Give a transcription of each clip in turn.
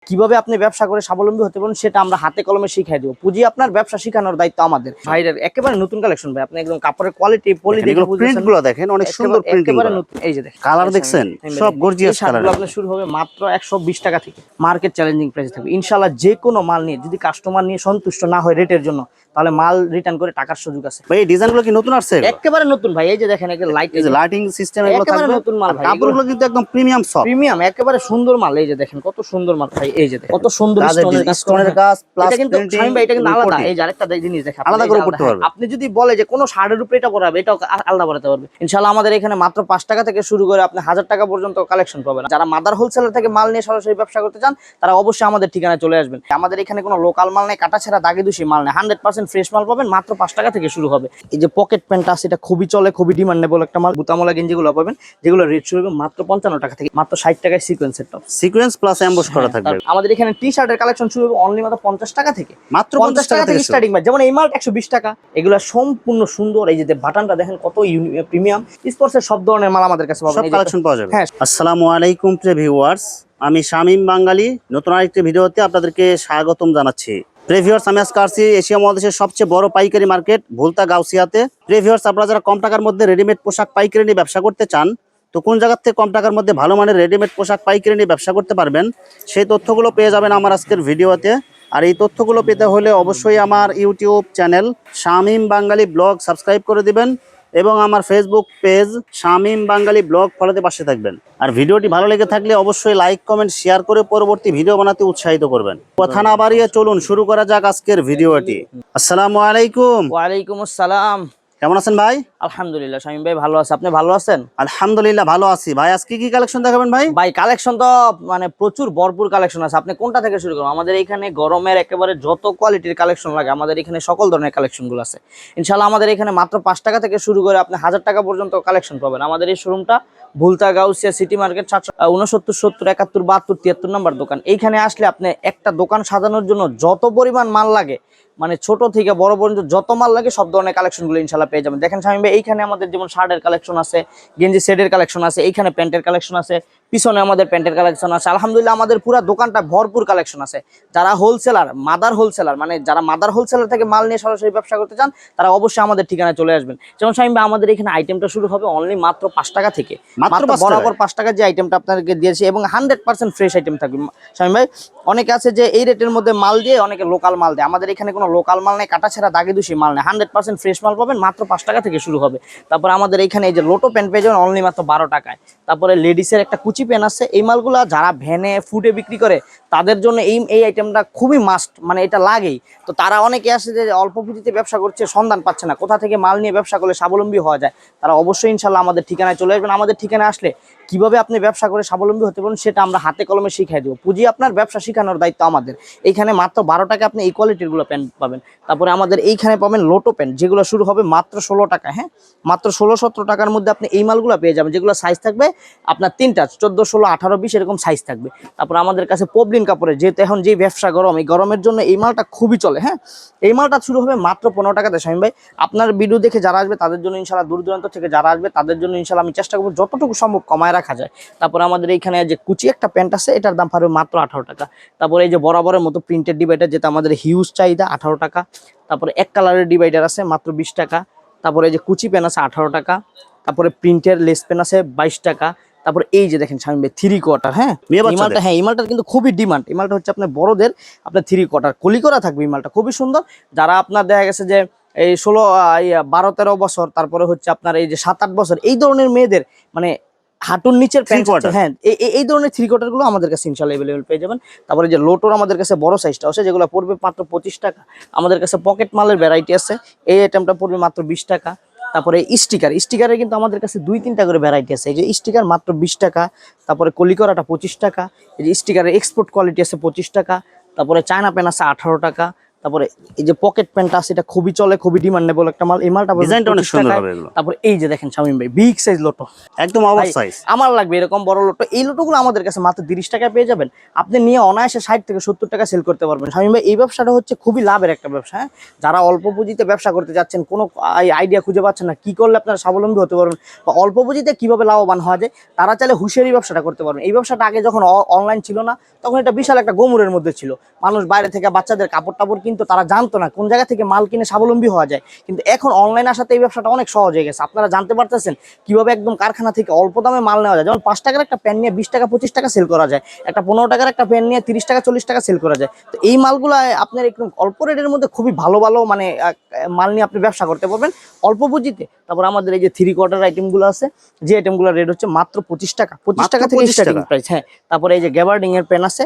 কিভাবে আপনি ব্যবসা করে স্বাবলম্বী হতে পারেন সেটা আমরা হাতে কলমে শিখাই দেবো। পুঁজি আপনার, ব্যবসা শেখানোর দায়িত্ব আমাদের। ভাইদের একেবারে নতুন কালেকশন ভাই, আপনি একদম কাপড়ের কোয়ালিটি পলি দেখে বুঝবেন। প্রিন্টগুলো দেখেন, অনেক সুন্দর প্রিন্টিং করা। নতুন, এই যে দেখেন কালার দেখছেন, সব গর্জিয়াস কালার। আপনার শুরু হবে মাত্র 120 টাকা থেকে, মার্কেট চ্যালেঞ্জিং প্রাইসে থাকবে ইনশাআল্লাহ। যে কোনো মাল নিয়ে যদি কাস্টমার নিয়ে সন্তুষ্ট না হয় রেটের জন্য, তাহলে মাল রিটার্ন করে টাকার সুযোগ আছে। ভাই এই ডিজাইনগুলো কি নতুন আসছে? একেবারে নতুন ভাই, এই যে দেখেন একটা লাইট, এই যে লাইটিং সিস্টেম, এগুলো একেবারে থাকবে নতুন মাল ভাই। কাপড়গুলো কিন্তু একদম প্রিমিয়াম সফট, প্রিমিয়াম একেবারে সুন্দর মাল। এই যে দেখেন কত সুন্দর মাল ভাই, এই যে দেখেন কত সুন্দর স্টোনের কাজ প্লাস এটা কিন্তু শামিম ভাই, এটা কিন্তু আলাদা। এই যে আরেকটা জিনিস দেখেন, আলাদা করে করতে পারবে। আপনি যদি বলে যে কোনো শার্টের উপরে এটা পরাবে, এটাও আলাদা পরাতে পারবে ইনশাআল্লাহ। আমাদের এখানে মাত্র 5 টাকা থেকে শুরু করে আপনি 1000 টাকা পর্যন্ত কালেকশন পাবেন। যারা মাদার হোলসেলার থেকে মাল নিয়ে সরাসরি ব্যবসা করতে চান, তারা অবশ্যই আমাদের ঠিকানায় চলে আসবেন। আমাদের এখানে কোনো লোকাল মাল নেই, কাটা ছেঁড়া দাগে দোষী মাল নেই, 100% ফ্রেশ মাল পাবেন। মাত্র 5 টাকা থেকে শুরু হবে। এই যে পকেট প্যান্টটা আছে, এটা খুবই চলে, খুবই ডিমান্ডেবল একটা মাল। বুতামলা গেঞ্জিগুলো পাবেন, যেগুলো রেট শুরু হবে মাত্র 55 টাকা থেকে, মাত্র 60 টাকায় সিকোয়েন্সের টপ, সিকোয়েন্স প্লাস এমবস করা থাকবে। আমাদের এখানে টি শার্টের কালেকশন শুরু হবে অনলি মাত্র 50 টাকা থেকে, মাত্র 50 টাকা থেকে স্টার্টিং। যেমন এই মালটা 120 টাকা, এগুলো সম্পূর্ণ সুন্দর। এই যে বাটনটা দেখেন কত প্রিমিয়াম, স্পোর্টসের সব ধরনের মাল আমাদের কাছে পাবেন, সব কালেকশন পাওয়া যাবে। হ্যাঁ। আসসালামু আলাইকুম প্রিয় ভিউয়ার্স, আমি শামীম বাঙালি নতুন আরেকটি ভিডিওতে আপনাদেরকে স্বাগতম জানাচ্ছি। প্রিভিউয়ার্স, আমি আজকে আসছি এশিয়া মহাদেশের সবচেয়ে বড় পাইকারি মার্কেট ভুলতা গাউসিয়াতে। প্রিভিউয়ার্স, আপনারা যারা কম টাকার মধ্যে রেডিমেড পোশাক পাইকারি নিয়ে ব্যবসা করতে চান, তো কোন জায়গার থেকে কম টাকার মধ্যে ভালো মানের রেডিমেড পোশাক পাইকারি নিয়ে ব্যবসা করতে পারবেন, সেই তথ্যগুলো পেয়ে যাবেন আমার আজকের ভিডিওতে। আর এই তথ্যগুলো পেতে হলে অবশ্যই আমার ইউটিউব চ্যানেল শামীম বাঙালি ব্লগ সাবস্ক্রাইব করে দিবেন এবং আমার ফেসবুক পেজ শামীম বাঙালি ব্লগ ফলোতে পাশে থাকবেন। আর ভিডিওটি ভালো লেগে থাকলে অবশ্যই লাইক কমেন্ট শেয়ার করে পরবর্তী ভিডিও বানাতে উৎসাহিত করবেন। কথা না বাড়িয়ে চলুন শুরু করা যাক আজকের ভিডিওটি। আসসালামু আলাইকুম। ওয়ালাইকুম আসসালাম। কেমন আছেন ভাই? আলহামদুলিল্লাহ শামীম ভাই, ভালো আছে। আপনি ভালো আছেন? আলহামদুলিল্লাহ ভালো আছি ভাই। আজকে কি কালেকশন দেখাবেন ভাই? ভাই কালেকশন তো মানে প্রচুর ভরপুর কালেকশন আছে। আপনি কোনটা থেকে শুরু করবেন? আমাদের এখানে গরমের একেবারে যত কোয়ালিটির কালেকশন লাগে, আমাদের এখানে সকল ধরনের কালেকশন গুলো আছে ইনশাআল্লাহ। আমাদের এখানে মাত্র 5 টাকা থেকে শুরু করে আপনি 1000 টাকা পর্যন্ত কালেকশন পাবেন। আমাদের এই শোরুমটা ভুলতা গাউসিয়া সিটি মার্কেট 769 70 71 72 73 নম্বর দোকান। এইখানে আসলে আপনি একটা দোকান সাজানোর জন্য যত পরিমাণ মাল লাগে, মানে ছোট থেকে বড় পর্যন্ত যত মাল লাগে, সব ধরনের কালেকশন গুলো ইনশাআল্লাহ পেয়ে যাবেন। দেখেন শামীম ভাই, এইখানে আমাদের যেমন শার্টের কালেকশন আছে, গেঞ্জি সেটের কালেকশন আছে, এইখানে প্যান্টের কালেকশন আছে, পিছনে আমাদের প্যান্টের কালেকশন আছে। আলহামদুলিল্লাহ আমাদের পুরো দোকানটা ভরপুর কালেকশন আছে। যারা হোলসেলার, মাদার হোলসেলার, মানে যারা মাদার হোলসেলার থেকে মাল নিয়ে সরাসরি ব্যবসা করতে চান, তারা অবশ্যই আমাদের ঠিকানায় চলে আসবেন। যেমন শামীম ভাই, আমাদের এখানে আইটেমটা শুরু হবে অনলি মাত্র 5 টাকা থেকে, মাত্র বরাবর 5 টাকা যে আইটেমটা আপনাদেরকে দিয়েছি, এবং 100% ফ্রেশ আইটেম থাকবে। শামীম ভাই, অনেকে আছে যে এই রেটের মধ্যে মাল দিয়ে অনেকে লোকাল মাল দেয়, আমাদের এখানে কোনো লোকাল মাল নেই, কাটা ছেঁড়া দাগে দোষী মাল নেই, 100% ফ্রেশ মাল পাবেন। মাত্র 5 টাকা থেকে শুরু হবে। তারপর আমাদের এখানে এই যে লোটো প্যান্ট পেয়ে যাবেন অনলি মাত্র 12 টাকায়। তারপরে লেডিসের একটা কুচি প্যান্ট আছে। এই মালগুলা যারা ভ্যানে ফুডে বিক্রি করে, তাদের জন্য এই আইটেমটা খুবই মাস্ট, মানে এটা লাগেই। তো তারা অনেকে আসে যে অল্প পুঁজিতে ব্যবসা করছে, সন্ধান পাচ্ছে না কোথা থেকে মাল নিয়ে ব্যবসা করলে স্বাবলম্বী হওয়া যায়, তারা অবশ্যই ইনশাল্লাহ আমাদের ঠিকানায় চলে আসবেন। আমাদের ঠিকানায় আসলে কিভাবে আপনি ব্যবসা করে স্বাবলম্বী হতে পারেন সেটা আমরা হাতে কলমে শিখাই দেবো। পুঁজি আপনার, ব্যবসা শেখানোর দায়িত্ব আমাদের। এইখানে মাত্র 12 টাকা আপনি এই কোয়ালিটির গুলো প্যান্ট পাবেন। তারপরে আমাদের এইখানে পাবেন লোটো প্যান্ট, যেগুলো শুরু হবে মাত্র 16 টাকা। হ্যাঁ, মাত্র 16-17 টাকার মধ্যে আপনি এই মালগুলো পেয়ে যাবেন, যেগুলো সাইজ থাকবে আপনার 3টা 14, 16, 18, 20 এরকম সাইজ থাকবে। তারপর আমাদের কাছে পবলিন কাপড়ের, যেহেতু এখন যে ব্যবসা গরম, এই গরমের জন্য এই মালটা খুবই চলে। হ্যাঁ, এই মালটা শুরু হবে মাত্র 15 টাকাতে। শামীম ভাই, আপনার ভিডিও দেখে যারা আসবে তাদের জন্য ইনশাআল্লাহ, দূর দূরান্ত থেকে যারা আসবে তাদের জন্য ইনশাআল্লাহ আমি চেষ্টা করবো যতটুকু সম্ভব কমায় রাখা যায়। তারপর আমাদের এইখানে যে কুচি একটা প্যান্ট আছে, এটার দাম পারবে মাত্র 18 টাকা। তারপরে এই যে বরাবরের মতো প্রিন্টেড ডিভাইডার, যেটা আমাদের হিউজ চাহিদা, 18 টাকা। তারপরে এক কালারের ডিভাইডার আছে মাত্র 20 টাকা। তারপরে এই যে কুচি প্যান্ট আছে 18 টাকা। তারপরে প্রিন্টের লেস প্যান্ট আছে 22 টাকা। তারপরে এই যে দেখেন শামীম ভাই, 3 কোয়ার্টার। হ্যাঁ, এই মালটা, হ্যাঁ এই মালটার কিন্তু খুবই ডিমান্ড। এই মালটা হচ্ছে আপনার বড়দের, আপনার 3 কোয়ার্টার কলি করা থাকবে। এই মালটা খুবই সুন্দর। যারা আপনার দেখা গেছে যে এই 12-13 বছর, তারপরে হচ্ছে আপনার এই যে 7-8 বছর, এই ধরনের মেয়েদের মানে হাঁটুর নিচের প্যান্ট, হ্যাঁ এই ধরনের 3 কোয়ার্টার গুলো আমাদের কাছে ইনশাআল্লাহ अवेलेबल পেয়ে যাবেন। তারপরে যে লোটোর আমাদের কাছে বড় সাইজটা আছে, যেগুলো পড়বে মাত্র 25 টাকা। আমাদের কাছে পকেট মালের ভ্যারাইটি আছে, এই আইটেমটা পড়বে মাত্র 20 টাকা। তারপরে স্টিকারের কিন্তু আমাদের কাছে 2-3টা করে ভ্যারাইটি আছে। এই যে স্টিকার মাত্র 20 টাকা। তারপরে কলিকরাটা 25 টাকা। এই যে স্টিকারের এক্সপোর্ট কোয়ালিটি আছে 25 টাকা। তারপরে চায়না পেন আছে 18 টাকা। তারপরে এই যে পকেট প্যান্ট আছে, এটা খুবই চলে, খুবই ডিমান্ডেবল একটা মাল। এই মালটা ডিজাইনটা অনেক সুন্দর হবে এগুলো। তারপর এই যে দেখেন শামীম ভাই, বিগ সাইজ লোটো, একদম ওভার সাইজ। আমার লাগবে এরকম বড় লোটো। এই লোটোগুলো আমাদের কাছে মাত্র 30 টাকায় পেয়ে যাবেন। আপনি নিয়ে অনায়াসে 60 থেকে 70 টাকা সেল করতে পারবেন। শামীম ভাই, এই ব্যবসাটা হচ্ছে খুবই লাভের একটা ব্যবসা। হ্যাঁ, যারা অল্প পুঁজিতে ব্যবসা করতে যাচ্ছেন, কোনো আইডিয়া খুঁজে পাচ্ছেন না কি করলে আপনারা স্বাবলম্বী হতে পারবেন বা অল্প পুঁজিতে কিভাবে লাভবান হওয়া যায়, তারা চাইলে হুঁশিয়ারি ব্যবসাটা করতে পারবেন। এই ব্যবসাটা আগে যখন অনলাইন ছিল না, তখন এটা বিশাল একটা গোমরের মধ্যে ছিল। মানুষ বাইরে থেকে বাচ্চাদের কাপড় টাপড় কিন্তু তারা জানতো না কোন জায়গা থেকে মাল কিনে স্বাবলম্বী হওয়া যায়। কিন্তু এখন অনলাইন আসাতে এই ব্যবসাটা অনেক সহজ হয়ে গেছে। আপনারা জানতে পারতেছেন কিভাবে একদম কারখানা থেকে অল্প দামে মাল নেওয়া যায়। যেমন 5 টাকার একটা প্যান নিয়ে 20 টাকা 25 টাকা সেল করা যায়, একটা 15 টাকার একটা প্যান নিয়ে 30 টাকা 40 টাকা সেল করা যায়। তো এই মালগুলো আপনার একদম অল্প রেটের মধ্যে খুবই ভালো ভালো মানে মাল নিয়ে আপনি ব্যবসা করতে পারবেন অল্প পুঁজিতে। তারপর আমাদের এই যে 3/4 আইটেমগুলো আছে, যে আইটেমগুলো রেট হচ্ছে মাত্র 25 টাকা, 25 টাকা থেকে স্টার্টিং প্রাইস। হ্যাঁ, তারপরে এই যে গ্যাবার্ডিং এর পেন আছে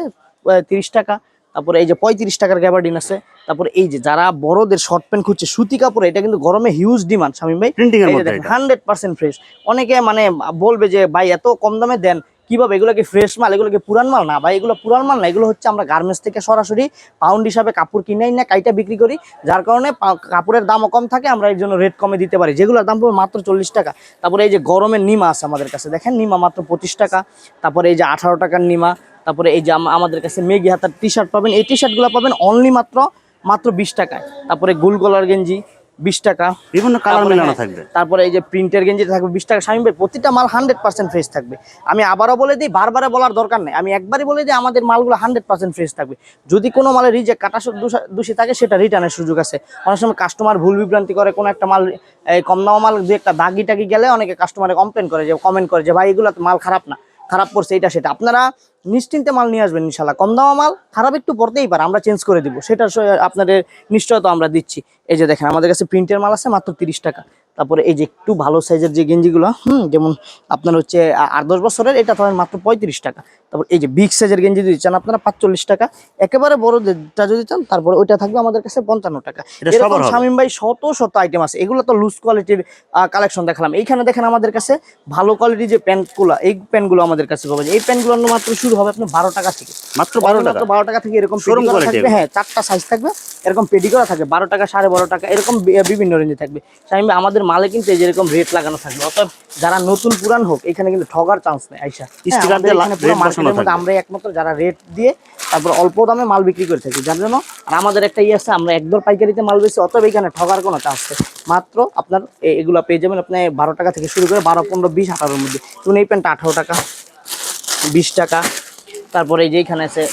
30 টাকা, তারপরে এই যে 35 টাকার গ্যাবার্ডিন আছে। তারপরে এই যে যারা বড়দের শর্ট প্যান্ট খুঁজছে সুতি কাপড়ে, এটা কিন্তু গরমে হিউজ ডিমান্ড শামীম ভাই। প্রিন্টিং এর মধ্যে 100% ফ্রেশ। অনেকে মানে বলবে যে ভাই এত কম দামে দেন কিভাবে, এগুলো কি ফ্রেশ মাল, এগুলো কি পুরান মাল? না ভাই, এগুলো পুরান মাল না, এগুলো হচ্ছে আমরা গার্মেন্টস থেকে সরাসরি পাউন্ড হিসাবে কাপড় কিনেই না কাইটা বিক্রি করি, যার কারণে কাপড়ের দামও কম থাকে, আমরা এর জন্য রেট কমে দিতে পারি, যেগুলোর দাম পড়বে মাত্র 40 টাকা। তারপরে এই যে গরমের নিমা আছে আমাদের কাছে, দেখেন নিমা মাত্র 25 টাকা। তারপরে এই যে 18 টাকার নিমা। তারপরে এই যে আমাদের কাছে মেগি হাতার টি শার্ট পাবেন, এই টি শার্টগুলো পাবেন অনলি মাত্র 20 টাকায়। তারপরে গোল গলার গেঞ্জি 20 টাকা, বিভিন্ন কালার মিলানো থাকবে। তারপরে এই যে প্রিন্টের গেঞ্জি থাকবে 20 টাকা। শামীম ভাই, প্রতিটা মাল 100% ফ্রেশ থাকবে। আমি আবারও বলে দিই, বারবারে বলার দরকার নেই, আমি একবারই বলে দিই, আমাদের মালগুলো 100% ফ্রেশ থাকবে। যদি কোনো মালে রিজেক্ট কাটা দোষী থাকে, সেটা রিটার্নের সুযোগ আছে। অনেক সময় কাস্টমার ভুল বিভ্রান্তি করে, কোনো একটা মাল কম দামা মাল দু একটা দাগি টাগি গেলে অনেকে কাস্টমারে কমপ্লেন করে, যে কমেন্ট করে যে ভাই এগুলো মাল খারাপ না, খারাপ পড়ছে এটা সেটা। আপনারা নিশ্চিন্তে মাল নিয়ে আসবেন ইনশাল্লাহ। কম দামা মাল খারাপ একটু পড়তেই পারে, আমরা চেঞ্জ করে দিব, সেটা আপনাদের নিশ্চয়তা আমরা দিচ্ছি। এই যে দেখেন আমাদের কাছে প্রিন্টের মাল আছে মাত্র 30 টাকা। তারপরে এই যে একটু ভালো সাইজের যে গেঞ্জিগুলো, যেমন আপনার হচ্ছে 8-10 বছরের, এটা পাবেন মাত্র 35 টাকা। তারপর এই যে বিগ সাইজের গেঞ্জি যদি চান আপনারা 45 টাকা। একেবারে বড়টা যদি চান, তারপরে ওইটা থাকবে আমাদের কাছে 55 টাকা। এরকম শামীম ভাই শত শত আইটেম আছে। এগুলো তো লুজ কোয়ালিটির কালেকশন দেখালাম। এইখানে দেখেন আমাদের কাছে ভালো কোয়ালিটির যে প্যান্টগুলো, এই প্যান্টগুলো আমাদের কাছে পাবেন। এই প্যান্টগুলো মাত্র শুরু হবে আপনার 12 টাকা থেকে, মাত্র 12 টাকা থেকে। এরকম শোরুম কোয়ালিটি থাকবে, হ্যাঁ 4টা সাইজ থাকবে, এরকম পেডি করা থাকবে 12 টাকা 12.5 টাকা, এরকম বিভিন্ন রেঞ্জে থাকবে। শামীম ভাই, আমাদের মালে কিন্তু এই যেরকম রেট লাগানো থাকবে, অতএব যারা নতুন পুরান হোক এখানে কিন্তু ঠগার চান্স নেই। আইসা স্টিকার দিয়ে আমরা একমাত্র যারা রেট দিয়ে তারপর অল্প দামে মাল বিক্রি করে থাকি, যার জন্য। আর আমাদের একটা ইয়ে আছে, আমরা একদর পাইকারিতে মাল বেশি, অতএব এখানে ঠগার কোনো চান্স নেই। মাত্র আপনার এগুলো পেয়ে যাবেন আপনি 12 টাকা থেকে শুরু করে 12, 15, 20, 18-র মধ্যে। যেমন এই প্যান্টটা 18 টাকা, 20 টাকা। তারপরে এই যে এইখানে আছে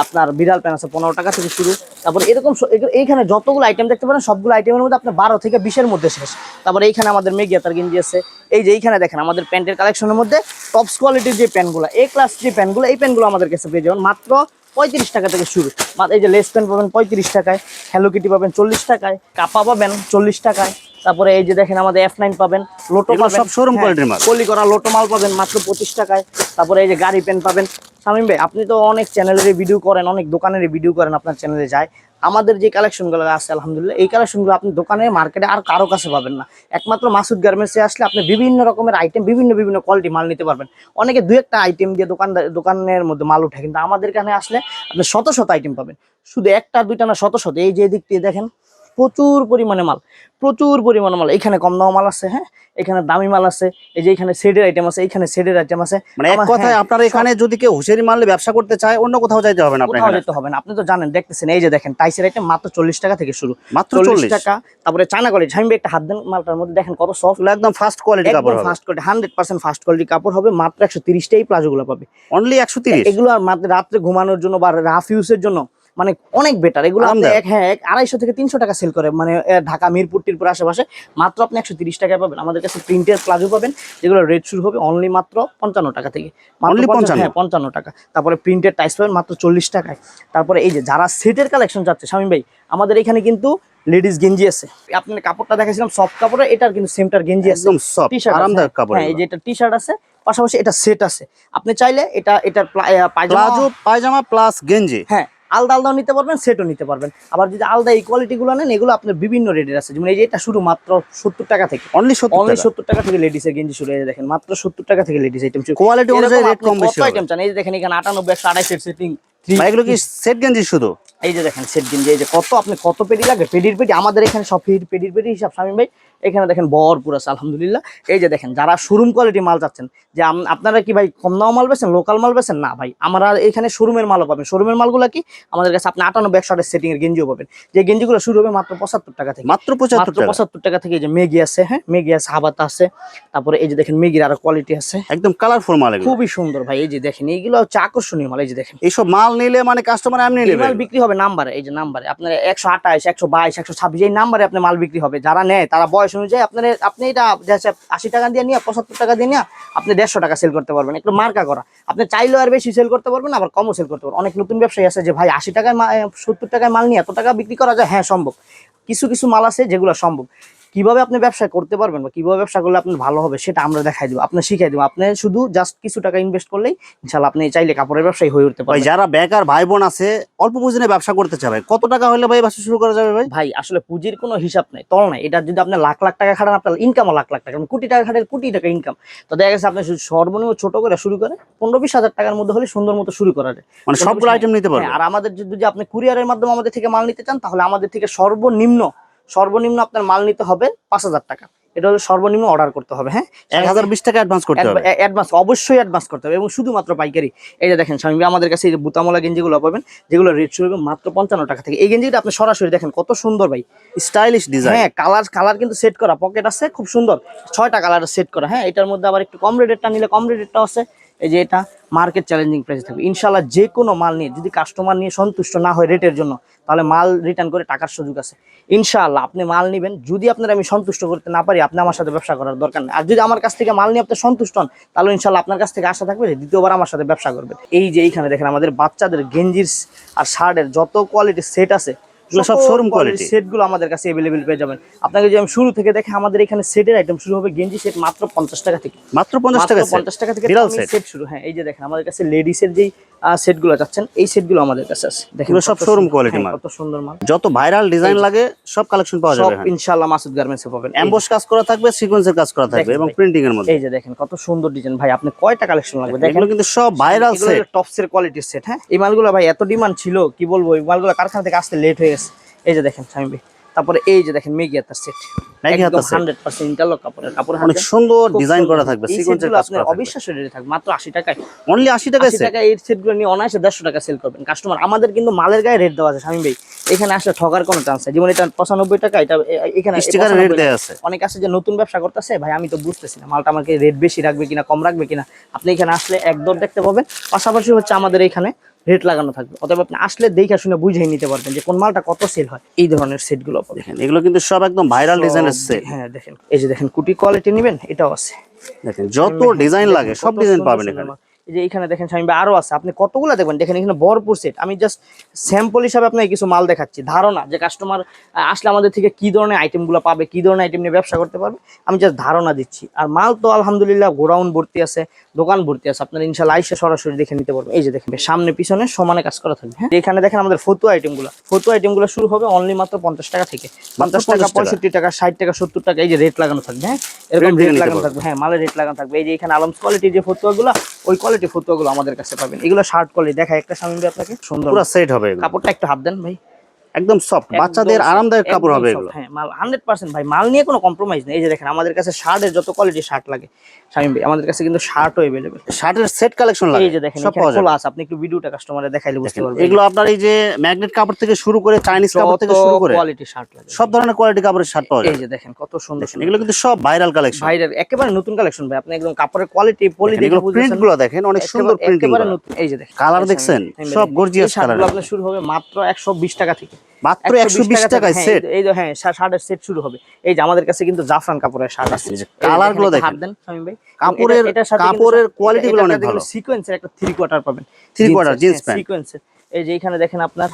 আপনার বিড়াল প্যান আছে 15 টাকা থেকে শুরু। তারপরে এরকম এইখানে যতগুলো আইটেম দেখতে পারেন, সবগুলো আইটেমের মধ্যে আপনার 12 থেকে 20-এর মধ্যে শেষ। তারপরে এইখানে আমাদের মেগিয়াতার গেঞ্জি আছে। এই যে এইখানে দেখেন আমাদের প্যান্টের কালেকশনের মধ্যে টপস কোয়ালিটির যে প্যান্টগুলো, এ ক্লাস যে প্যান্টগুলো, এই প্যান্টগুলো আমাদের কাছে পেয়ে যাবেন মাত্র 35 টাকা থেকে শুরু। এই যে লেস প্যান্ট পাবেন 35 টাকায়, হ্যালো কিটি পাবেন 40 টাকায়, কাপা পাবেন 40 টাকায়। তারপরে এই যে দেখেন আমাদের F9 পাবেন, লোটো পাবেন, সব শোরুম কোয়ালিটির মাল, পলি করা লোটো মাল পাবেন মাত্র 25 টাকায়। তারপরে এই যে গাড়ি পেন পাবেন। শামীম ভাই, আপনি তো অনেক চ্যানেলের ভিডিও করেন, অনেক দোকানের ভিডিও করেন, আপনার চ্যানেলে যায়। আমাদের যে কালেকশনগুলো আছে আলহামদুলিল্লাহ, এই কালেকশনগুলো আপনি দোকানে মার্কেটে আর কারো কাছে পাবেন না। একমাত্র মাসুদ গার্মেন্টসে আসলে আপনি বিভিন্ন রকমের আইটেম, বিভিন্ন কোয়ালিটি মাল নিতে পারবেন। অনেকে 2-একটা আইটেম দিয়ে দোকানের মধ্যে মাল উঠে, কিন্তু আমাদের এখানে আসলে আপনি শত শত আইটেম পাবেন, শুধু 1টা 2টা না, শত শত। এই যে দিক দিয়ে দেখেন প্রচুর পরিমাণে মাল, প্রচুর পরিমাণে মাল। এখানে কম দাম মাল আছে, হ্যাঁ এখানে দামি মাল আছে। এই যে এখানে সেডের আইটেম আছে, এখানে সেডের আইটেম আছে। মানে এক কথায় আপনারা এখানে যদি কেউ হুঁশিয়ারি মাল ব্যবসা করতে চায়, অন্য কোথাও যাইতে হবে না, কোথাও যেতে হবে না। আপনি তো জানেন, দেখতেছেন এই যে দেখেন টাইসের আইটেম মাত্র 40 টাকা থেকে শুরু, মাত্র 40 টাকা। তারপরে চায়না কোয়ালিটি, আমি একটা হাত দেন মালটার মধ্যে দেখেন কত সফট, একদম ফার্স্ট কোয়ালিটি কাপড় হবে, ফার্স্ট কোয়ালিটি 100% ফার্স্ট কোয়ালিটি কাপড় হবে। মাত্র 130 টাই প্লাজোগুলো পাবে, অনলি 130। এগুলো আর মাত্র রাত্রে ঘুমানোর জন্য বা রাফ ইউজের জন্য মানে অনেক বেটার। এগুলো আপনি 250 থেকে 300 টাকা সেল করে, মানে ঢাকা মিরপুর টিরপুর আশেপাশে। মাত্র আপনি 130 টাকায় পাবেন। আমাদের কাছে প্রিন্টের প্লাজো পাবেন, যেগুলো রেট শুরু হবে অনলি মাত্র 55 টাকা থেকে, অনলি 55 টাকা। তারপরে প্রিন্টের টাইস পাবেন মাত্র 40 টাকায়। তারপরে এই যে যারা সেটের কালেকশন চাচ্ছে শামীম ভাই, আমাদের এখানে কিন্তু লেডিস গেঞ্জি আছে। আপনি কাপড়টা দেখাইছিলাম সফট কাপড়ের, এটার কিন্তু সেমটার গেঞ্জি আছে, একদম সফট আরামদায়ক কাপড়। হ্যাঁ, এই যে এটা টি শার্ট আছে, পাশাপাশি এটা সেট আছে। আপনি চাইলে এটার প্লাজো পায়জামা প্লাস গেঞ্জি, হ্যাঁ আলাদা আলাদাও নিতে পারবেন, সেটও নিতে পারবেন। আবার যদি আলাদা এই কোয়ালিটিগুলো নেন, এগুলো আপনার বিভিন্ন রেটের আছে। যেমন এই যে এটা শুরু মাত্র 70 টাকা থেকে, অনলি 70 টাকা থেকে লেডিসের গেঞ্জি শুরু। এই দেখেন মাত্র 70 টাকা থেকে লেডিস আইটেম শুরু। কোয়ালিটি অনুযায়ী রেট কম বেশি আইটেম চান, এই যে দেখেন এখানে 98, 128 সেটিং। এগুলো কি সেট গেঞ্জি শুধু? এই যে দেখেন সেট গেঞ্জি, এই যে কত আপনি কত পেডি লাগে, পেডির পেডি আমাদের এখানে সব পেডির পেডি হিসাব শামীম ভাই এখানে দেখেন ভরপুর আছে আলহামদুলিল্লাহ। এই যে দেখেন যারা শোরুম কোয়ালিটি মাল চাচ্ছেন, যে আপনারা কি ভাই কম দাম মাল বেছেন, লোকাল মাল বেছেন, না ভাই আমরা এখানে শোরুমের মালও পাবেন। শোরুমের মালগুলো কি আমাদের কাছে আপনি 98 100 সেটিং এর গেঞ্জিও পাবেন, যে গেঞ্জিগুলো শুরু হবে মাত্র 75 টাকা থেকে, মাত্র 75 টাকা। 75 টাকা থেকে। এই যে মেগি আছে, হ্যাঁ মেগি আছে, হাবাতা আছে, তারপরে এই যে দেখেন মেগির আরো কোয়ালিটি আছে, একদম কালারফুল মাল এগুলো। খুবই সুন্দর ভাই। এই যে দেখেন এইগুলো হচ্ছে আকর্ষণীয় মাল। এই যে দেখেন এইসব মাল নিলে মানে কাস্টমার এমনি এই নেবে। মাল বিক্রি হবে নাম্বারে, এই যে নাম্বারে আপনার 128 122 126 এই নাম্বারে আপনার মাল বিক্রি হবে। যারা নেয় তারা বয়স অনুযায়ী আপনি এটা 80 টাকা দিয়ে নিয়ে 75 টাকা দিয়ে নিয়ে আপনি 150 টাকা সেল করতে পারবেন, একটু মার্কা করা। আপনি চাইলেও আর বেশি সেল করতে পারবেন, আবার কমও সেল করতে পারবেন। অনেক নতুন ব্যবসায়ী আছে যে ভাই 80 টাকায় 70 টাকায় মাল নিয়ে এত টাকা বিক্রি করা যায়, হ্যাঁ সম্ভব। কিছু কিছু মাল আছে যেগুলো সম্ভব। কিভাবে আপনি ব্যবসা করতে পারবেন বা কিভাবে ব্যবসা করলে আপনার ভালো হবে সেটা আমরা দেখাই দেবো, আপনি শিখাই দেবো। আপনি শুধু জাস্ট কিছু টাকা ইনভেস্ট করলেই ইনশাআল্লাহ আপনি চাইলে কাপড়ের ব্যবসায়ী হয়ে উঠতে ভাই পারবেন। যারা বেকার ভাই বোন আছে অল্প পুঁজি নিয়ে ব্যবসা করতে চায়, ভাই কত টাকা হলে ভাই ব্যবসা শুরু করা যাবে ভাই? ভাই আসলে পুঁজির কোনো হিসাব নাই, তল নাই। এটা যদি আপনি লাখ লাখ টাকা খাটান, আপনার ইনকামও লাখ লাখ টাকা, কোটি টাকা খাটেন কোটি টাকা ইনকাম। তো দেখা গেছে আপনি সর্বনিম্ন ছোট করে শুরু করে 15-20 হাজার টাকার মধ্যে হলে সুন্দর মতো শুরু করা যায়, মানে সবগুলো আইটেম নিতে পারবে। আর আমাদের যদি আপনি কুরিয়ারের মাধ্যমে আমাদের থেকে মাল নিতে চান, তাহলে আমাদের থেকে সর্বনিম্ন আপনার মাল নিতে হবে 5,000 টাকা। এটা হলো সর্বনিম্ন অর্ডার করতে হবে। হ্যাঁ 1020 টাকা অ্যাডভান্স করতে হবে। অ্যাডভান্স অবশ্যই অ্যাডভান্স করতে হবে, এবং শুধুমাত্র পাইকারি। এই যে দেখেন স্বামী আমাদের কাছে এই যে বুতামলা গেঞ্জিগুলো পাবেন, যেগুলো রেট শুরু হবে মাত্র 55 টাকা থেকে। এই গেঞ্জিটা আপনি সরাসরি দেখেন কত সুন্দর ভাই, স্টাইলিশ ডিজাইন। হ্যাঁ কালার কিন্তু সেট করা, পকেট আছে খুব সুন্দর, 6টা কালার সেট করা। হ্যাঁ এটার মধ্যে আবার একটু কম রেটেরটা নিলে কম রেটেরটাও আছে। এই যে এটা মার্কেট চ্যালেঞ্জিং প্রাইস থাকবে ইনশাআল্লাহ। যে কোনো মাল নিয়ে যদি কাস্টমার নিয়ে সন্তুষ্ট না হয় রেটের জন্য, তাহলে মাল রিটার্ন করে টাকার সুযোগ আছে ইনশাআল্লাহ। আপনি মাল নেবেন, যদি আপনার আমি সন্তুষ্ট করতে না পারি, আপনি আমার সাথে ব্যবসা করার দরকার নেই। আর যদি আমার কাছ থেকে মাল নিয়ে আপনি সন্তুষ্ট হন, তাহলে ইনশাআল্লাহ আপনার কাছ থেকে আশা থাকবে যে দ্বিতীয়বার আমার সাথে ব্যবসা করবেন। এই যে এইখানে দেখেন আমাদের বাচ্চাদের গেঞ্জির আর শার্টের যত কোয়ালিটির সেট আছে, সব শোরুম কোয়ালিটি সেটগুলো আমাদের কাছে अवेलेबल পেয়ে যাবেন। আপনাকে যদি আমি শুরু থেকে দেখে, আমাদের এখানে সেটের আইটেম শুরু হবে গেঞ্জি সেট মাত্র 50 টাকা থেকে, মাত্র 50 টাকা 50 টাকা থেকে বিরাল সেট শুরু। হ্যাঁ এই যে দেখেন আমাদের কাছে লেডিসের যেই সেটগুলো চাচ্ছেন, এই সেটগুলো আমাদের কাছে আছে। দেখেন সব শোরুম কোয়ালিটি মাল, কত সুন্দর মাল, যত ভাইরাল ডিজাইন লাগে সব কালেকশন পাওয়া সব যাবে। ইনশাআল্লাহ মাসুদ গার্মেন্টসে পাবেন। এমবস কাজ করা থাকবে, সিকোয়েন্সের কাজ করা থাকবে এবং প্রিন্টিং এর মধ্যে। এই যে দেখেন কত সুন্দর ডিজাইন ভাই, আপনি কয়টা কালেকশন লাগবে দেখেন, এগুলো কিন্তু সব ভাইরাল সেট, টপসের কোয়ালিটির সেট। হ্যাঁ এই মালগুলো ভাই এত ডিমান্ড ছিল কি বলবো, এই মালগুলো কারখানা থেকে আসতে লেট হয়ে গেছে। এই যে দেখেন স্বামী ভাই, তারপরে এই যে দেখেন মেগি হাতার সেট, একদম 100% ইন্টারলক কাপড় অনেক সুন্দর ডিজাইন করা থাকবে, সিকোয়েন্সের কাজ করা থাকবে। অবিশ্বাস্য রেটে থাকবে মাত্র 80 টাকায়, অনলি 80 টাকায় 80 টাকা। এই সেটগুলো নিয়ে অনায়াসে 150 টাকা সেল করবেন কাস্টমার। আমাদের কিন্তু মালের গায়ে রেট দেওয়া আছে স্বামী ভাই, এখানে আসলে ঠকার কোনো চান্স নেই। যেমন এটা 95 টাকা, এটা এখানে স্টিকার রেট দেয়া আছে। অনেক আছে যে নতুন ব্যবসা করতেছে, ভাই আমি তো বুঝতেছি না মালটা আমাকে রেট বেশি রাখবে কিনা কম রাখবে কিনা। আপনি এখানে আসলে একদর দেখতে পাবেন, পাশাপাশি হচ্ছে আমাদের এখানে রেট লাগানো থাকবে। অতএব আপনি আসলে দেখে শুনে বুঝেই নিতে পারবেন যে কোন মালটা কত সেল হয়। এই ধরনের সেটগুলো পাবেন। দেখেন এগুলো কিন্তু সব একদম ভাইরাল ডিজাইনের সেট। হ্যাঁ দেখেন এই যে দেখেন কুটি কোয়ালিটি নেবেন, এটাও আছে। দেখেন যত ডিজাইন লাগে সব ডিজাইন পাবেন এখানে। এই যে এখানে দেখেন স্বামী ভাই আরো আছে, আপনি কতগুলো দেখবেন। দেখেন এখানে ভরপুর সেট। আমি জাস্ট স্যাম্পল হিসাবে আপনাকে কিছু মাল দেখাচ্ছি, ধারণা যে কাস্টমার আসলে আমাদের থেকে কি ধরনের আইটেমগুলো পাবে, কি ধরনের আইটেম নিয়ে ব্যবসা করতে পারবে, আমি জাস্ট ধারণা দিচ্ছি। আর মাল তো আলহামদুলিল্লাহ গোডাউন ভর্তি আছে, দোকান ভর্তি আছে, আপনারা ইনশাআল্লাহ আইসা সরাসরি দেখে নিতে পারবেন। এই যে দেখেন সামনে পিছনে সমানে কাজ করা থাকবে। হ্যাঁ এখানে দেখেন আমাদের ফতুয়া আইটেমগুলো শুরু হবে অনলি মাত্র 50 টাকা থেকে, 50 টাকা 65 টাকা 60 টাকা 70 টাকা। এই যে রেট লাগানো থাকবে। হ্যাঁ এরকম রেট লাগানো থাকবে। হ্যাঁ মালের রেট লাগানো থাকবে। এই যে এখানে আলমস কোয়ালিটির যে ফতুয়াগুলো, ওই কোয়ালিটি ফতুয়াগুলো আমাদের কাছে পাবেন। এগুলো শার্ট কোয়ালিটি দেখায় একটা স্বামী ভাই আপনাকে, সুন্দর পুরো সেট হবে এগুলো। কাপড়টা একটু হাত দেন ভাই, একদম সফট, বাচ্চাদের আরামদায়ক কাপড় হবে এগুলো। হ্যাঁ মাল 100% ভাই, মাল নিয়ে কোনো কম্প্রোমাইজ নেই। এই যে দেখেন আমাদের কাছে শার্টের যত কোয়ালিটি শার্ট লাগে শামিম ভাই, আমাদের কাছে কিন্তু শার্টও अवेलेबल, শার্টের সেট কালেকশন লাগে। এই যে দেখেন সব পাওয়া খোলা যাবে। আছে, আপনি একটু ভিডিওটা কাস্টমারে দেখাইলে বুঝতে পারবেন। এগুলো আপনার এই যে ম্যাগনেট কাপড় থেকে শুরু করে চাইনিজ কাপড় থেকে শুরু করে কোয়ালিটি শার্ট লাগে, সব ধরনের কোয়ালিটি কাপড়ের শার্ট পাওয়া যায়। এই যে দেখেন কত সুন্দর। এগুলো কিন্তু সব ভাইরাল কালেকশন, ভাইরাল একেবারে নতুন কালেকশন ভাই। আপনি একদম কাপড়ের কোয়ালিটি পলি দেখে এগুলো প্রিন্ট গুলো দেখেন, অনেক সুন্দর প্রিন্টিং একেবারে করা। নতুন। এই যে দেখেন কালার দেখছেন, সব গর্জিয়াস কালার। আপনার শুরু হবে মাত্র 120 টাকা থেকে, মাত্র 120 টাকায় সেট। এই যে হ্যাঁ শার্টের সেট শুরু হবে। এই যে আমাদের কাছে কিন্তু জাফরান কাপড়ের শার্ট আছে, কালার গুলো দেখেন, শামিম ভাই কাপড়ের কোয়ালিটি গুলো অনেক ভালো। সিকোয়েন্সের একটা 3 কোয়ার্টার পাবেন, 3 কোয়ার্টার জিন্স প্যান্ট সিকোয়েন্সের। এই যে এখানে দেখেন আপনার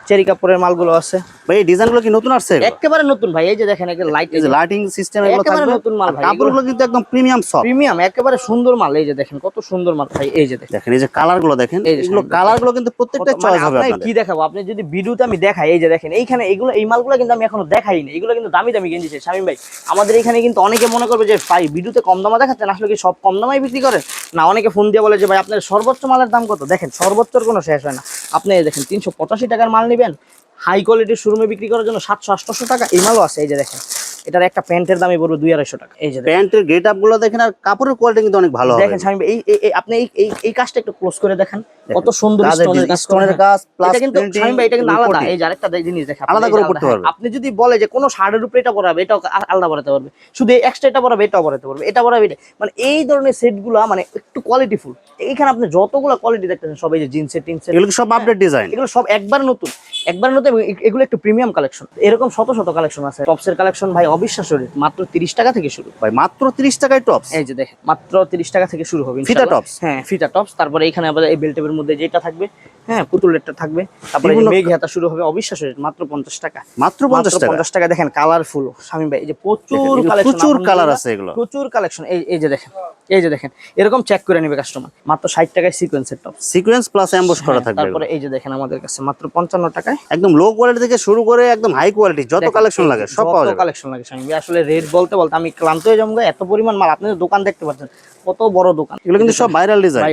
চেরি কাপড়ের মালগুলো আছে ভাই। এই ডিজাইনগুলো কি নতুন আসছে? একেবারে নতুন ভাই। এই যে দেখেন একটা লাইট, এই যে লাইটিং সিস্টেম এগুলো একেবারে থাকবে, নতুন মাল ভাই। কাপড়গুলো কিন্তু একদম প্রিমিয়াম সফট, প্রিমিয়াম একেবারে সুন্দর মাল। এই যে দেখেন কত সুন্দর মাল ভাই। এই যে দেখেন এই যে কালারগুলো দেখেন, এগুলো কালারগুলো কিন্তু প্রত্যেকটা চয়েস হবে আপনাদের। কি দেখাবো আপনি যদি ভিডিওতে আমি দেখাই, এই যে দেখেন এইখানে এগুলো এই মালগুলো কিন্তু আমি এখনো দেখাই না। এগুলো কিন্তু দামি দামি গেঞ্জি শামিম ভাই। আমাদের এখানে কিন্তু অনেকে মনে করবে যে ভাই ভিডিওতে কম দামে দেখাচ্ছেন, আসলে কি সব কম দামে বিক্রি করেন? না, অনেকে ফোন দিয়ে বলে যে ভাই আপনার সর্বোচ্চ মালের দাম কত? দেখেন সর্বোচ্চর কোনো শেষ হয় না। আপনি দেখেন 385 টাকার মাল নেবেন, হাই কোয়ালিটির শোরুমে বিক্রি করার জন্য 700-800 টাকা এই মালও আছে। এই যে দেখেন, এটার একটা প্যান্টের দামই পড়বে 200-250 টাকা। এই যে দেখেন, প্যান্টের গেট আপ গুলো দেখেন, আর কাপড়ের কোয়ালিটি কিন্তু অনেক ভালো হবে। দেখেন শামীম ভাই, আপনি এই কাজটা একটু ক্লোজ করে দেখেন, কত সুন্দর স্টোনের কাজ প্লাস এটা কিন্তু শামীম ভাই, এটা কিন্তু আলাদা। এই যে আরেকটা জিনিস দেখেন, আলাদা করে করতে পারবে। আপনি যদি বলে যে কোনো শার্টের উপরে এটা পরাবে, এটাও আলাদা পরাতে পারবে, শুধু এক্সট্রা এটা পরাবে, এটাও পরাতে পারবে, এটা পরাবে এটা, মানে এই ধরনের সেটগুলো মানে একটু কোয়ালিটিফুল। এইখানে আপনি যতগুলো কোয়ালিটি দেখতেছেন সব এই যে জিন্সের টিনসের, এগুলো সব আপডেট ডিজাইন, এগুলো সব একবার নতুন এবং এগুলো একটু প্রিমিয়াম কালেকশন। এরকম শত শত কালেকশন আছে। টপসের কালেকশন ভাই অবিশ্বাস্য রেট, মাত্র 30 টাকা থেকে শুরু ভাই, মাত্র 30 টাকায় টপস। এই যে দেখেন, মাত্র 30 টাকা থেকে শুরু হবে ফিতা টপস। হ্যাঁ, ফিতা টপস। তারপরে এখানে আবার এই বেল্টের মধ্যে যেটা থাকবে, হ্যাঁ, পুতুলেরটা থাকবে। তারপরে মেঘ হাতা শুরু হবে, অবিশ্বাস্য রেট, মাত্র 50 টাকা। মাত্র 50 টাকা। দেখেন কালারফুল শামীম ভাই, এই যে প্রচুর কালেকশন, প্রচুর কালার আছে, এগুলো প্রচুর কালেকশন। এই যে দেখেন, এই যে দেখেন, এরকম চেক করে নেবে কাস্টমার। মাত্র 60 টাকায় সিকোয়েন্সের টপ, সিকোয়েন্স প্লাস এমবস করা থাকবে। তারপরে এই যে দেখেন আমাদের কাছে মাত্র 55 টাকায় একদম লো কোয়ালিটি থেকে শুরু করে একদম হাই কোয়ালিটি যত কালেকশন লাগে সব পাওয়া যাবে। কালেকশন লাগে শামীম ভাই, আসলে রেট বলতে বলতে আমি ক্লান্ত হয়ে যাবো। এত পরিমাণ মাল, আপনি দোকান দেখতে পাচ্ছেন কত বড় দোকান। এগুলো কিন্তু সব ভাইরাল ডিজাইন,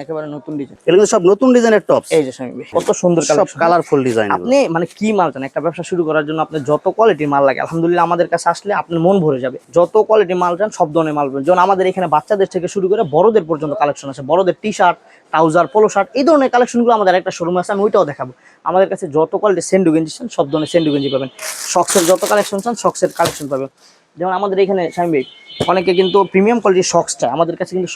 একেবারে নতুন ডিজাইন। এগুলো কিন্তু সব নতুন ডিজাইনের টপস। এই যে শামীম ভাই, কত সুন্দর সব কালেকশন, কালারফুল ডিজাইন। আপনি মানে কি মাল চান একটা ব্যবসা শুরু করার জন্য, আপনার যত কোয়ালিটির মাল লাগে আলহামদুলিল্লাহ আমাদের কাছে আসলে আপনার মন ভরে যাবে। যত কোয়ালিটির মাল চান সব ধরনের মাল পাবেন। যেমন আমাদের এখানে বাচ্চাদের থেকে শুরু করে বড়দের পর্যন্ত কালেকশন আছে। বড়দের T shirt, trouser, polo shirt, এই ধরনের কালেকশনগুলো আমাদের একটা শোরুম আছে, আমি ওইটাও দেখাবো। আমাদের কাছে যত কোয়ালিটি সেন্ডু গেঞ্জি চান সব ধরনের সেন্ডু গেঞ্জি পাবেন। শক্সের যত কালেকশন চান শক্সের কালেকশন পাবেন। যেমন আমাদের এখানে শামীম ভাই অনেকে কিন্তু প্রিমিয়াম কোয়ালিটির শক্স চায়, আমাদের কাছে কিন্তু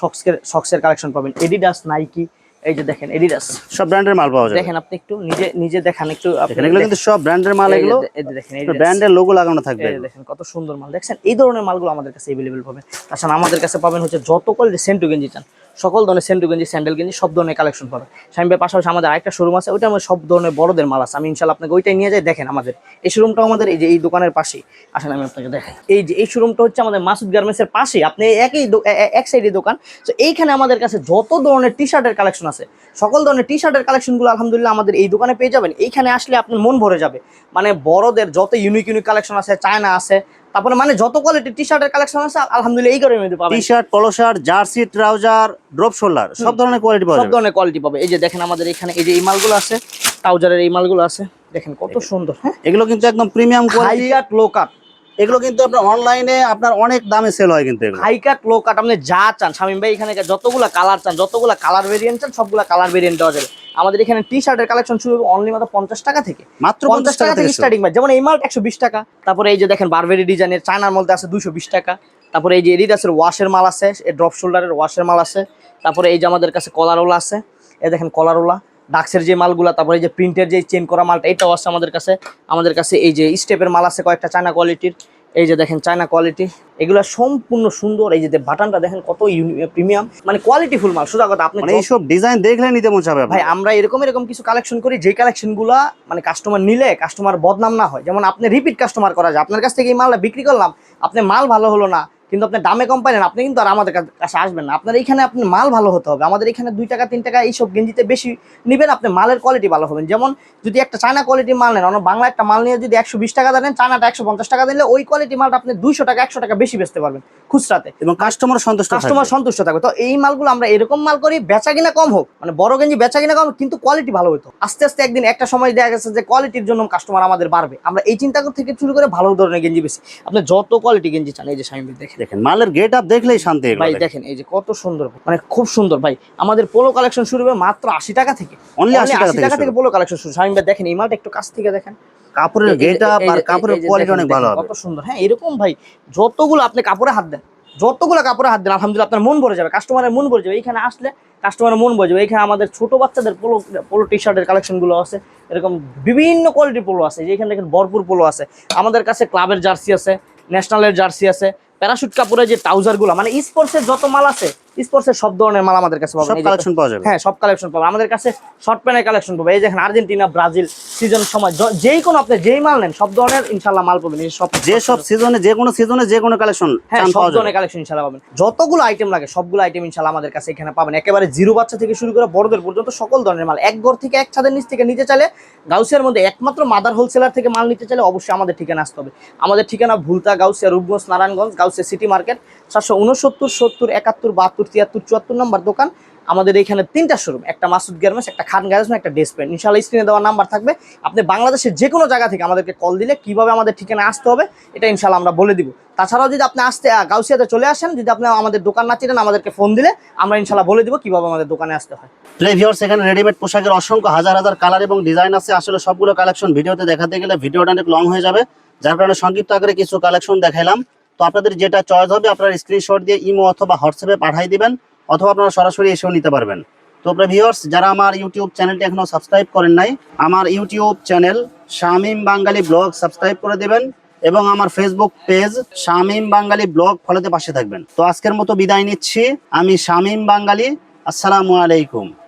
শক্সের কালেকশন পাবেন। এডিডাস, নাইকি, এই যে দেখেন এডিডাস, সব ব্র্যান্ডের মাল পাওয়া যায়। দেখেন আপনি একটু নিজে দেখান একটু, এগুলো কিন্তু সব ব্র্যান্ডের মাল। এগুলো দেখেন ব্র্যান্ডের লোগো লাগানো থাকবে। দেখেন কত সুন্দর মাল, দেখছেন এই ধরনের মালগুলো আমাদের কাছে अवेलेबल পাবেন। তাছাড়া আমাদের কাছে পাবেন হচ্ছে যত কোয়ালিটি সেন্টু গেঞ্জি চান সকল ধরনের সেন্টু গেঞ্জি, স্যান্ডেল গেঞ্জি, সব ধরনের কালেকশন পাবেন। শামীম ভাই পাশাপাশি আমাদের আরেকটা শোরুম আছে, ওইটা আমাদের সব ধরনের বড়দের মাল আছে। আমি ইনশাআল্লাহ আপনাকে ওইটাই নিয়ে যাই। দেখেন আমাদের এই শোরুমটাও আমাদের এই যে এই দোকানের পাশেই। আসেন আমি আপনাকে দেখাই। এই যে এই শোরুমটা হচ্ছে আমাদের মাসুদ গার্মেন্টসের পাশে, আপনি এক সাইডে দোকান। তো এইখানে আমাদের কাছে যত ধরনের টি শার্টের কালেকশন আছে, সকল ধরনের টি শার্টের কালেকশনগুলো আলহামদুলিল্লাহ আমাদের এই দোকানে পেয়ে যাবেন। এইখানে আসলে আপনার মন ভরে যাবে। মানে বড়দের যত ইউনিক কালেকশন আছে, চায়না আছে, তারপরে মানে যত কোয়ালিটি টি শার্টের কালেকশন আছে আলহামদুলিল্লাহ এই গরমের মধ্যে পাবেন। টি শার্ট, পলো shirt, jersey, trouser, drop shoulder, সব ধরনের কোয়ালিটি পাওয়া যাবে। সব ধরনের কোয়ালিটি পাবে। এই যে দেখেন আমাদের এখানে এই যে এই মালগুলো আছে, ট্রাউজারের এই মালগুলো আছে, দেখেন কত সুন্দর। হ্যাঁ, এগুলো কিন্তু একদম প্রিমিয়াম কোয়ালিটি, হাই কাট, লো কাট। এগুলো কিন্তু আপনার অনলাইনে আপনার অনেক দামে সেল হয় কিন্তু এগুলো। হাই কাট, লো কাট, আপনি যা চান শামীম ভাই এখানে যতগুলা কালার চান, যতগুলা কালার ভেরিয়েন্ট চান সবগুলা কালার ভেরিয়েন্ট দেওয়া যাবে। আমাদের এখানে টি শার্টের কালেকশন শুরু হবে অনলি মাত্র 50 টাকা থেকে, মাত্র 50 টাকা থেকে স্টার্টিং। যেমন এই মালটা 120 টাকা। তারপরে এই যে দেখেন বারবেরি ডিজাইনের চায়নার মধ্যে আছে 220 টাকা। তারপরে এই যে এডিডাসের ওয়াশের মাল আছে, এই ড্রপ শোল্ডারের ওয়াশের মাল আছে। তারপরে এই যে আমাদের কাছে কলারওয়ালা আছে, এই দেখেন কলারওয়ালা ডাক্সের যে মালগুলা। তারপরে এই যে প্রিন্টের যে চেন করা মালটা এটাও আছে আমাদের কাছে। আমাদের কাছে এই যে স্টেপের মাল আছে কয়েকটা চায়না কোয়ালিটির, এই যে দেখেন চায়না কোয়ালিটি, এগুলো সম্পূর্ণ সুন্দর। এই যে বাটনটা দেখেন কত প্রিমিয়াম, মানে কোয়ালিটিফুল মাল। সোজা কথা, আপনি মানে এইসব ডিজাইন দেখলে নিতে মন চাবে ভাই। আমরা এরকম কিছু কালেকশন করি যে কালেকশনগুলো মানে কাস্টমার নিলে কাস্টমার বদনাম না হয়। যেমন আপনি রিপিট কাস্টমার করা যায়, আপনার কাছ থেকে এই মালটা বিক্রি করলাম, আপনি মাল ভালো হলো না কিন্তু আপনি দামে কম পাইলেন, আপনি কিন্তু আর আমাদের কাছে আসবেন না। আপনার এইখানে আপনি মাল ভালো হতে হবে। আমাদের এখানে 2 টাকা 3 টাকা এইসব গেঞ্জিতে বেশি নেবেন, আপনি মালের কোয়ালিটি ভালো হবেন। যেমন যদি একটা চায়না কোয়ালিটির মাল নেন, বাংলা একটা মাল নিয়ে যদি 120 টাকা দেন, চায়নাটা 150 টাকা দিলে ওই কোয়ালিটি মালটা আপনি 200 টাকা 100 টাকা বেশি বেচতে পারবেন খুচরাতে, এবং কাস্টমার সন্তুষ্ট থাকবে। তো এই মালগুলো আমরা এরকম মাল করি, বেচা কিনা কম হোক, মানে বড় গেঞ্জি বেচা কিনা কম কিন্তু কোয়ালিটি ভালো হতো। আস্তে আস্তে একদিন একটা সময় দেখা গেছে যে কোয়ালিটির জন্য কাস্টমার আমাদের বাড়বে। আমরা এই চিন্তা থেকে শুরু করে ভালো ধরনের গেঞ্জি বেশি। আপনি যত কোয়ালিটি গেঞ্জি চান, এই যে শামীম ভাই দেখেন মালের গেট আপ দেখলেই শান্তি ভাই। দেখেন এই যে কত সুন্দর, মানে খুব সুন্দর ভাই। আমাদের পোলো কালেকশন শুরু হবে মাত্র 80 টাকা থেকে, অনলি 80 টাকা থেকে পোলো কালেকশন শুরু। শামীম ভাই দেখেন এই মালটা একটু কাছ থেকে দেখেন, কাপড়ের গেট আপ আর কাপড়ের কোয়ালিটি অনেক ভালো হবে, কত সুন্দর। হ্যাঁ, এরকম ভাই যতগুলো আপনি কাপড়ে হাত দেন, আলহামদুলিল্লাহ আপনার মন ভরে যাবে, কাস্টমারের মন ভরে যাবে। এইখানে আসলে কাস্টমারের মন ভরে যাবে। এখানে আমাদের ছোট বাচ্চাদের পোলো টি শার্টের কালেকশন গুলো আছে, এরকম বিভিন্ন কোয়ালিটির পোলো আছে। যেখানে দেখেন ভরপুর পোলো আছে। আমাদের কাছে ক্লাবের জার্সি আছে, ন্যাশনালের জার্সি আছে, প্যারাশুট কাপড়ের যে ট্রাউজার গুলো, মানে স্পোর্টসের যত মাল আছে, স্পোর্টসের সব ধরনের মাল আমাদের কাছে পাবেন। সব কালেকশন পাওয়া যাবে। হ্যাঁ, সব কালেকশন পাবেন আমাদের কাছে। শর্ট প্যান্টের কালেকশন পাবেন। এই দেখেন আর্জেন্টিনা, ব্রাজিল সিজন সময় যেই কোনো আপনি যেই মাল নেন সব ধরনের ইনশাআল্লাহ মাল পাবেন। সব সিজনে যে কোনো কালেকশন, হ্যাঁ, সব ধরনের কালেকশন ইনশাআল্লাহ পাবেন। যতগুলো আইটেম লাগে সবগুলো আইটেম ইনশাআল্লাহ আমাদের কাছে এখানে পাবেন। একেবারে জিরো বাচ্চা থেকে শুরু করে বড়দের পর্যন্ত সকল ধরনের মাল। এক ঘর থেকে এক ছাদের নিচ থেকে নিতে চাইলে গাউসিয়ার মধ্যে একমাত্র মাদার হোলসেলার থেকে মাল নিতে চাইলে অবশ্যই আমাদের ঠিকানা আসতে হবে। আমাদের ঠিকানা ভুলতা, গাউসিয়া, রূপগঞ্জ, নারায়ণগঞ্জ, গাউসিয়া সিটি মার্কেট, 769 70 71 72 73 74 নম্বর দোকান। আমাদের এখানে 3টা শোরুম, একটা মাসুদ গার্মেন্টস, একটা খান গার্মেন্টস, একটা ড্রেস প্যান্ট। ইনশাআল্লাহ স্ক্রিনে দেওয়া নাম্বার থাকবে, আপনি বাংলাদেশের যে কোনো জায়গা থেকে আমাদেরকে কল দিলে কিভাবে আমাদের ঠিকানা আসতে হবে এটা ইনশাআল্লাহ আমরা বলে দিব। তাছাড়াও যদি আপনি গাউসিয়াতে চলে আসেন, যদি আপনি আমাদের দোকান না চিনেন আমাদেরকে ফোন দিলে আমরা ইনশাআল্লাহ বলে দিব কিভাবে আমাদের দোকানে আসতে হয়। ভিউয়ার্স, এখানে রেডিমেড পোশাকের অসংখ্য হাজার হাজার কালার এবং ডিজাইন আছে। আসলে সবগুলো কালেকশন ভিডিওতে দেখাতে গেলে ভিডিওটা অনেক লং হয়ে যাবে, যার কারণে সংক্ষিপ্ত আকারে কিছু কালেকশন দেখাইলাম। তো আপনাদের যেটা চয়েস হবে আপনারা স্ক্রিনশট দিয়ে ইমো অথবা হোয়াটসঅ্যাপে পাঠিয়ে দিবেন, অথবা আপনারা সরাসরি এসেও নিতে পারবেন। তো ভিউয়ার্স, যারা আমার ইউটিউব চ্যানেলটি এখনো সাবস্ক্রাইব করেন নাই, আমার ইউটিউব চ্যানেল শামীম বাঙালি ব্লগ সাবস্ক্রাইব করে দেবেন এবং আমার ফেসবুক পেজ শামীম বাঙালি ব্লগ ফলোতে পাশে থাকবেন। তো আজকের মতো বিদায় নিচ্ছি, আমি শামীম বাঙালি। আসসালামু আলাইকুম।